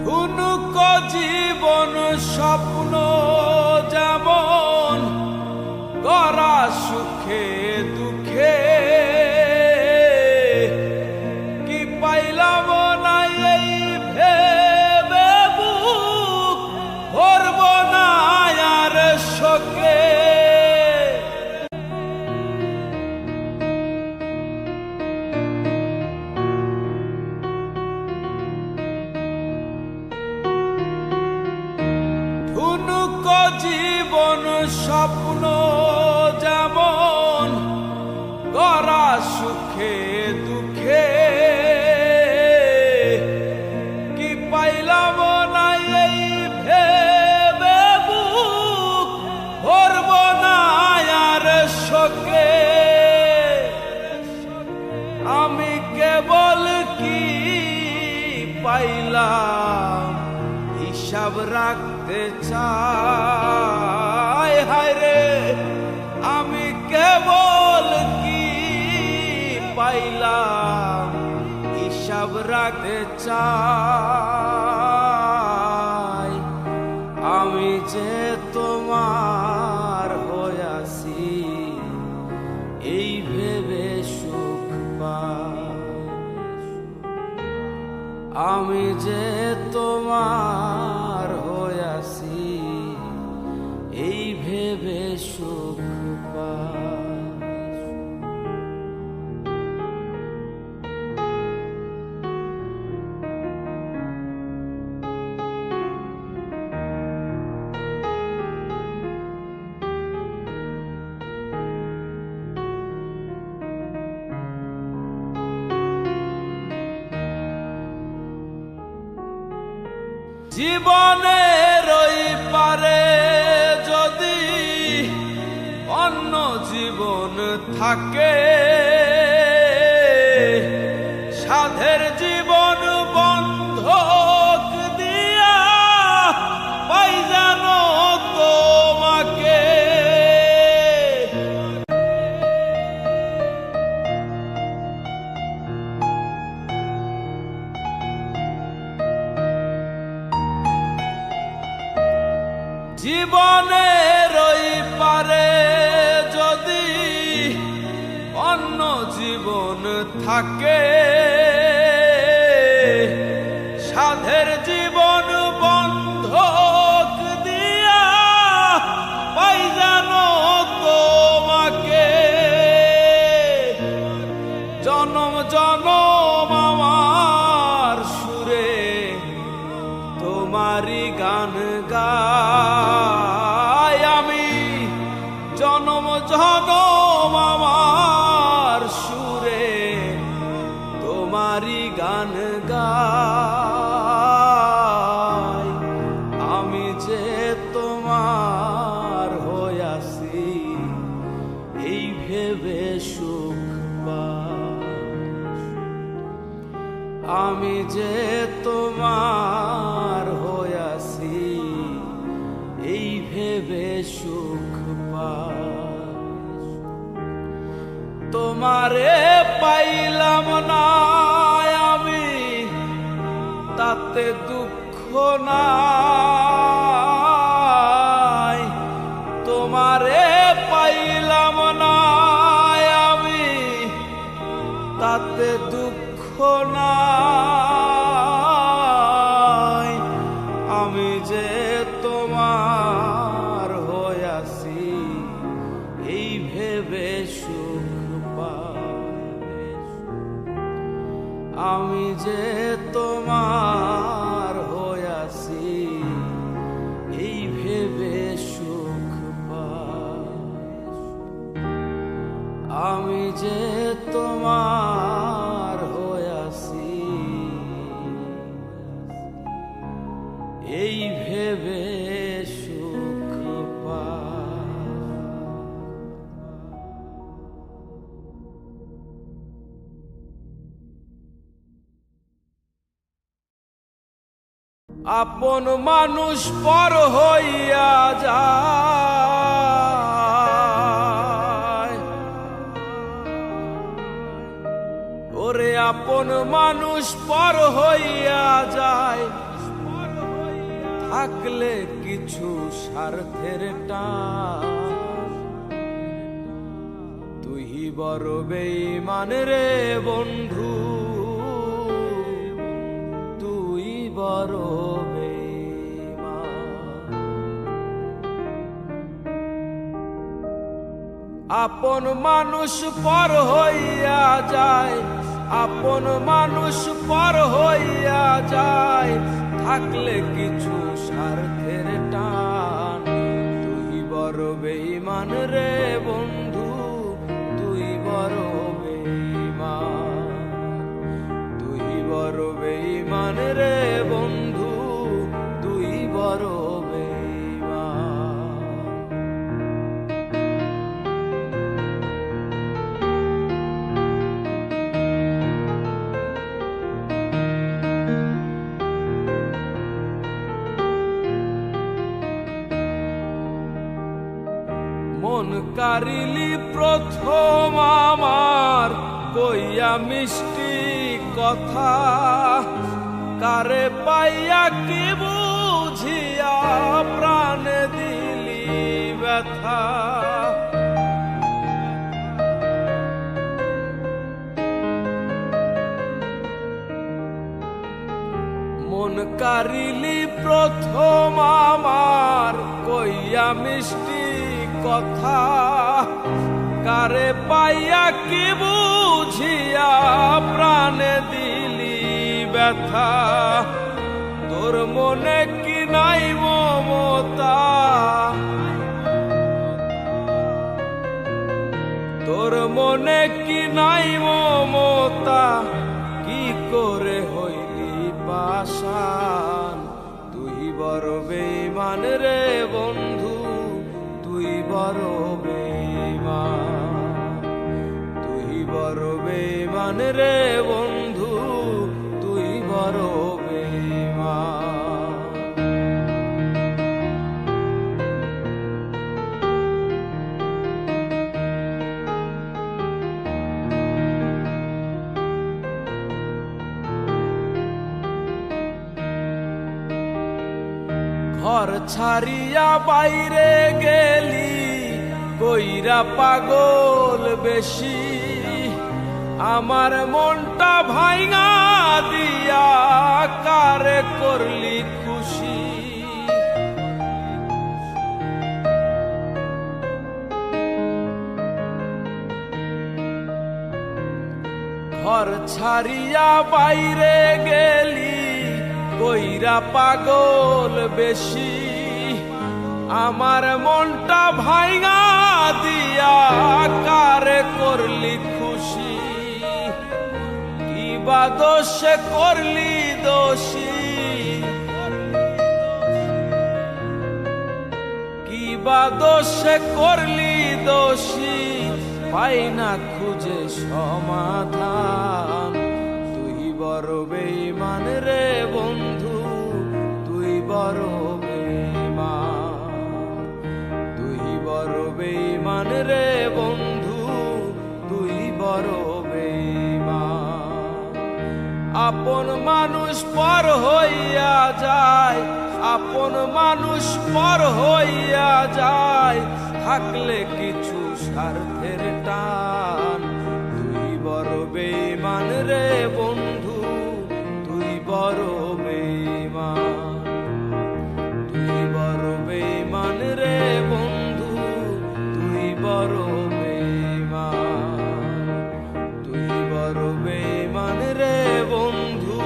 ঠুনুক জীবন স্বপ্ন যেমন গড়া সুখে দুঃখে কি পাইলাম না এই ভেবে বুক ভরব না আর শোকে। ঠুনুক জীবন স্বপ্ন যেমন গড়া সুখে দুঃখে কি পাইলাম না এই ভেবে বুক ভরব না আর শোকে। আমি কেবল কি পাইলাম হিসাব রাখতে চাই, হায় রে আমি কেবল কি পাইলাম হিসাব রাখতে চাই। আমি যে তোমার হইয়াছি এই ভেবে সুখ পাই, আমি যে তোমার হইয়াছি এই ভেবে সুখ পাই। জীবনের ওই পারে যদি অন্য জীবন থাকে, সাধের জীবন বন্ধক দিয়া পাই জানো তোমাকে। জীবনের ওই পারে যদি অন্য জীবন থাকে, সাধের জীবন বন্ধক দিয়া পাই জানো তোমাকে। জনম জনম আমার সুরে তোমারি গান গাই, আমি জনম জনম আমার সুরে তোমারি গান গাই। আমি যে তোমার হইয়াছি এই ভেবে সুখ পাই, আমি যে তোমার হইয়াছি এই ভেবে সুখ পাই। তোমারে পাইলাম না আমি তাতে দুঃখ নাই, তোমারে পাইলাম না আমি তাতে দুঃখ নাই। আমি যে তোমার হইয়াছি এই ভেবে সুখ পাই, আমি যে তোমার হইয়াছি এই ভেবে সুখ পাই। আমি যে তোমার হইয়াছি এই ভেবে সুখ পাই। আপন মানুষ পর হইয়া যায়, ওরে আপন মানুষ পর হইয়া যায়। থাকলে কিছু স্বার্থের টান, তুই বড় বেঈমান রে বন্ধু, তুই বড় বেঈমান। আপন মানুষ পর হইয়া যায়, আপন মানুষ পর হইয়া যায়, থাকলে কিছু স্বার্থের টান, তুই বড় বেঈমান রে বন্ধু, তুই বড় বেঈমান, তুই বড় বেঈমান রে বন্ধু, তুই বড় বেঈমান। মন কারিলি প্রথম আমার কইয়া মিষ্টি কথা, কারে পাইয়া কি বুঝিয়া প্রাণে দিলি ব্যথা। মন কারিলি প্রথম আমার কইয়া মিষ্টি কথা, কারে পাইয়া কি বুঝিয়া প্রাণে দিলি ব্যথা। তোর মনে কি নাই মমতা, তোর মনে কি নাই মমতা, কি করে হইলি পাষাণ, তুই বড় বেঈমান রে বন্ধু, তুই বড় বেঈমান, তুই বড় বেঈমান রে বন্ধু, তুই বড় বেঈমান। ঘর ছাড়িয়া বাইরে গেলি কইরা পাগল বেশি, আমার মনটা ভাঙা দিয়া কারে করলি খুশি। ঘর ছাড়িয়া বাইরে গেলি কইরা পাগল বেশি, আমার মনটা ভাঙা দিয়া কারে করলি খুশি। কিবা দোষে করলি দোষী, কিবা দোষে করলি দোষী, পাই না খুঁজে সমাধান, তুই বড় বেঈমান রে বন্ধু, তুই বড় বেঈমান, তুই বড় বেঈমান রে বন্ধু, তুই বড় বেঈমান। আপন মানুষ পর হইয়া যায়, আপন মানুষ পর হইয়া যায়, থাকলে কিছু স্বার্থের টান, তুই বড় বেঈমান রে বন্ধু, তুই বড় বেঈমান, তুই বড় বেঈমান রে বন্ধু, তুই বড় বেঈমান, তুই বড় বেঈমান রে বন্ধু,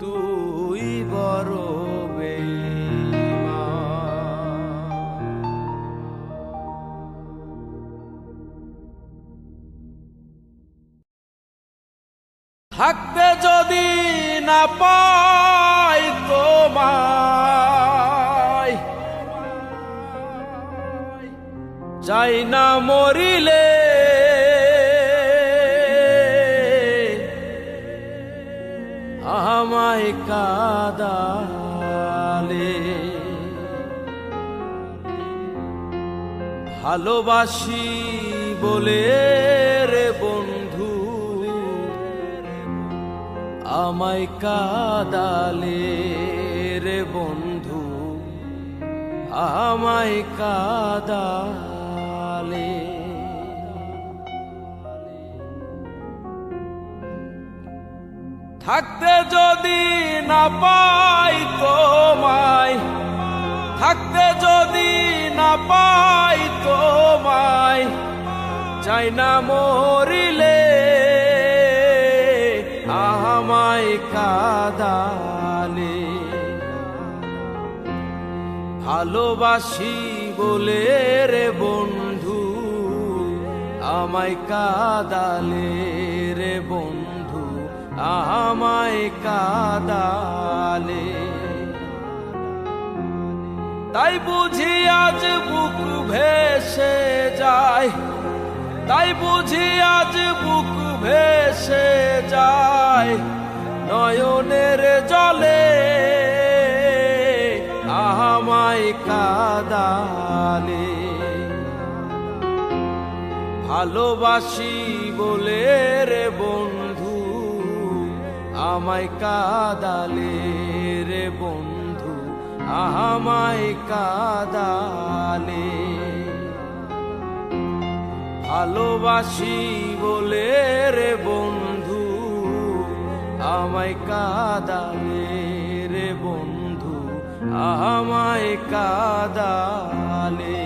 তুই বড় থাকতে যদি না পাই তোমায়, চাই না মরিলে আমায় কাঁদালে। ভালোবাসি বলে রে বন্ধু আমায় কাদালে রে বন্ধু, আমায় কাদালে। থাকতে যদি না পাই তোমায়, থাকতে যদি না পাই তোমায়, চাই না মরিলে আমায় কাদালে। ভালোবাসি বলে রে বন্ধু, আমায় কাদালে রে বন্ধু, আমায় কাদালে। তাই বুঝি আজ বুক ভেসে যায়, তাই বুঝি আজ বুক ভেসে যায় নয়নের জলে আমায় কাদালে। ভালোবাসি বলে রে বন্ধু, আমায় কাদালে রে বন্ধু, আমায় কাদালে। ভালোবাসি বলে রে বন্ধু, আমায় কাদালে রে বন্ধু, আমায় কাদালে।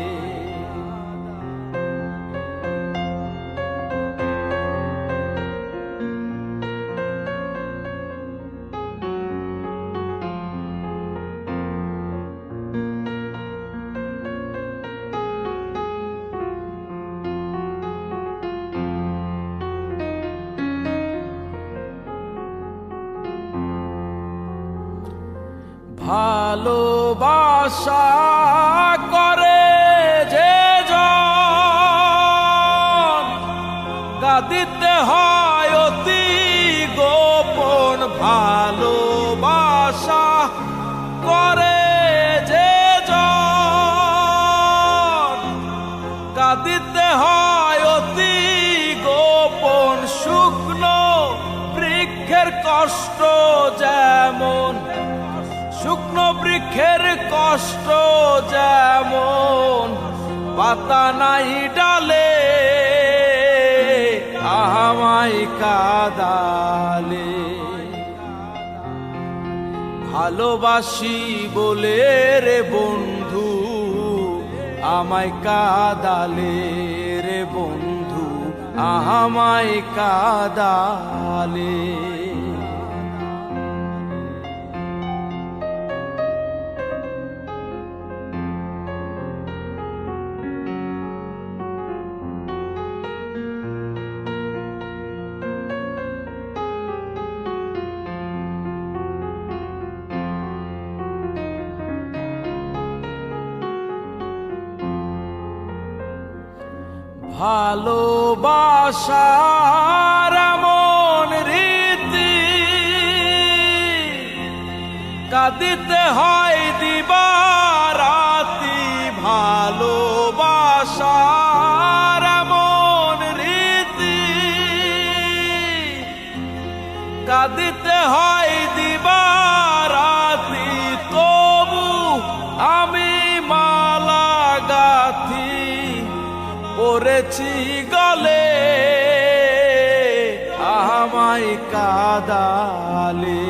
ভালোবাসা করে যে জন, কাঁদিতে হয় অতি গোপন। ভালোবাসা করে যে জন, কাঁদিতে হয় অতি গোপন। শুকনো বৃক্ষের কষ্ট যেমন, শুকনো বৃক্ষের কষ্ট যেমন, পাতা নাই ডালে আমায় কাদালে। ভালোবাসি বলে রে বন্ধু, আমায় কাদালে রে বন্ধু, আমায় কাদালে। ভালোবাসার এমন রীতি, কাঁদিতে হয় দিবারাতি। ভালোবাসার এমন রীতি, কাঁদিতে হয় দিবারাতি। তবু আমি মালা গাথি পড়েছি গলে আমায় কাদালে।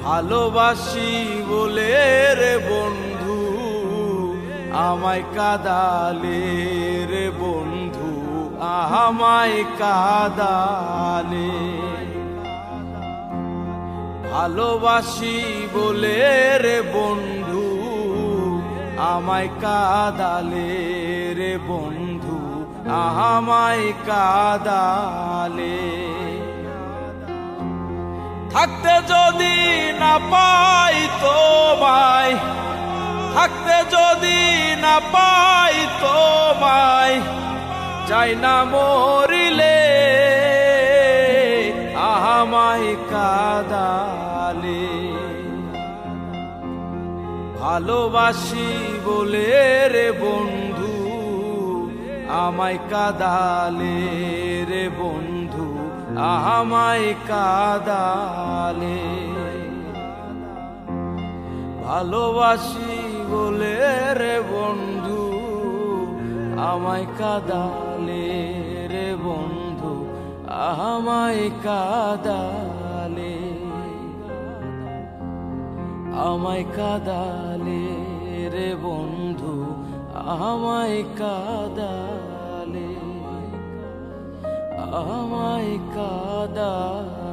ভালোবাসি বলে রে বন্ধু, আমায় কাদালে রে বন্ধু, আমায় কাদালে। ভালোবাসি বলে রে বন্ধু, আমায় কাদালে রে বন্ধু, আমায় কাদালে। থাকতে যদি না পাই তোমায়, থাকতে যদি না পাই তোমায়, চাই না মরিলে আমায় কাদালে। ভালোবাসি বলে রে বন্ধু, আমায় কাদালে রে বন্ধু, আমায় কাদালে। ভালোবাসি বলে রে বন্ধু আমায় কাদালে রে বন্ধু, আমায় কাদালে, আমায় কাদালে রে বন্ধু, আমায় কাদালে, আমায় কাদালে।